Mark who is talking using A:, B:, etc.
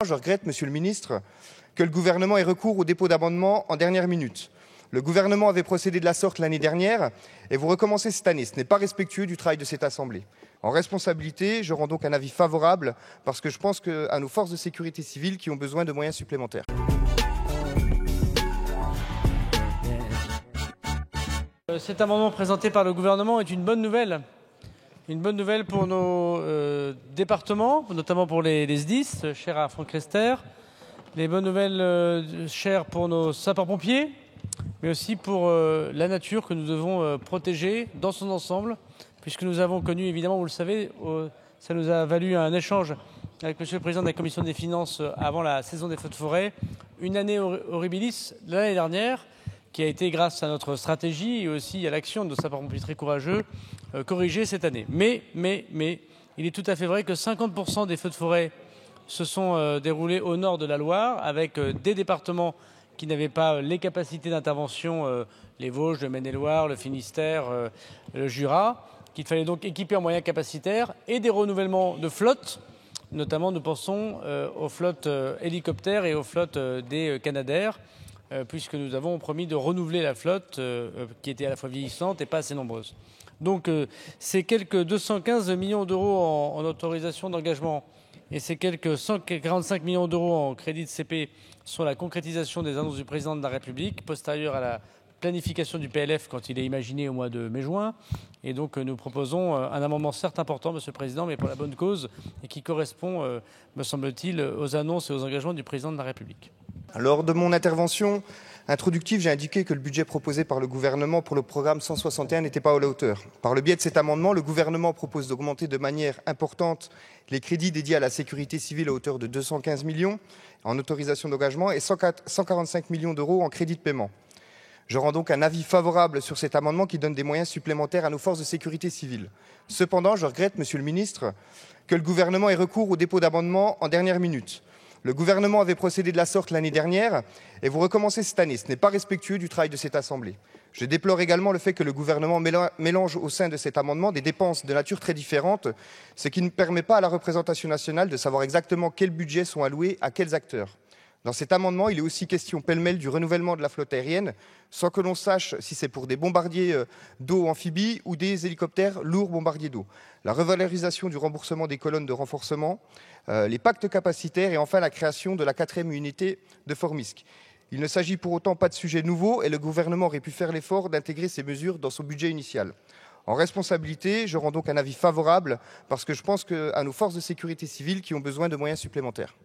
A: Je regrette, Monsieur le ministre, que le gouvernement ait recours au dépôt d'amendements en dernière minute. Le gouvernement avait procédé de la sorte l'année dernière et vous recommencez cette année. Ce n'est pas respectueux du travail de cette Assemblée. En responsabilité, je rends donc un avis favorable parce que je pense à nos forces de sécurité civile qui ont besoin de moyens supplémentaires.
B: Cet amendement présenté par le gouvernement est une bonne nouvelle. Une bonne nouvelle pour nos départements, notamment pour les SDIS, chers à Franck Lester. Les bonnes nouvelles chères pour nos sapeurs-pompiers, mais aussi pour la nature que nous devons protéger dans son ensemble, puisque nous avons connu, évidemment, vous le savez, ça nous a valu un échange avec Monsieur le Président de la Commission des Finances avant la saison des feux de forêt, une année horribilis l'année dernière, qui a été, grâce à notre stratégie et aussi à l'action de nos sapeurs-pompiers très courageux, corrigée cette année. Mais, il est tout à fait vrai que 50% des feux de forêt se sont déroulés au nord de la Loire, avec des départements qui n'avaient pas les capacités d'intervention, les Vosges, le Maine-et-Loire, le Finistère, le Jura, qu'il fallait donc équiper en moyens capacitaires et des renouvellements de flottes. Notamment, nous pensons aux flottes hélicoptères et aux flottes des Canadair, puisque nous avons promis de renouveler la flotte qui était à la fois vieillissante et pas assez nombreuse. Donc ces quelques 215 millions d'euros en autorisation d'engagement et ces quelques 145 millions d'euros en crédit de CP sont la concrétisation des annonces du Président de la République, postérieure à la planification du PLF quand il est imaginé au mois de mai-juin. Et donc nous proposons un amendement certes important, Monsieur le Président, mais pour la bonne cause et qui correspond, me semble-t-il, aux annonces et aux engagements du Président de la République.
A: Lors de mon intervention introductive, j'ai indiqué que le budget proposé par le gouvernement pour le programme 161 n'était pas à la hauteur. Par le biais de cet amendement, le gouvernement propose d'augmenter de manière importante les crédits dédiés à la sécurité civile à hauteur de 215 millions en autorisation d'engagement et 145 millions d'euros en crédit de paiement. Je rends donc un avis favorable sur cet amendement qui donne des moyens supplémentaires à nos forces de sécurité civile. Cependant, je regrette, Monsieur le ministre, que le gouvernement ait recours au dépôt d'amendements en dernière minute. Le gouvernement avait procédé de la sorte l'année dernière et vous recommencez cette année. Ce n'est pas respectueux du travail de cette Assemblée. Je déplore également le fait que le gouvernement mélange au sein de cet amendement des dépenses de nature très différente, ce qui ne permet pas à la représentation nationale de savoir exactement quels budgets sont alloués à quels acteurs. Dans cet amendement, il est aussi question pêle-mêle du renouvellement de la flotte aérienne, sans que l'on sache si c'est pour des bombardiers d'eau amphibies ou des hélicoptères lourds bombardiers d'eau. La revalorisation du remboursement des colonnes de renforcement, les pactes capacitaires et enfin la création de la 4e unité de Formisc. Il ne s'agit pour autant pas de sujet nouveau et le gouvernement aurait pu faire l'effort d'intégrer ces mesures dans son budget initial. En responsabilité, je rends donc un avis favorable parce que je pense à nos forces de sécurité civile qui ont besoin de moyens supplémentaires.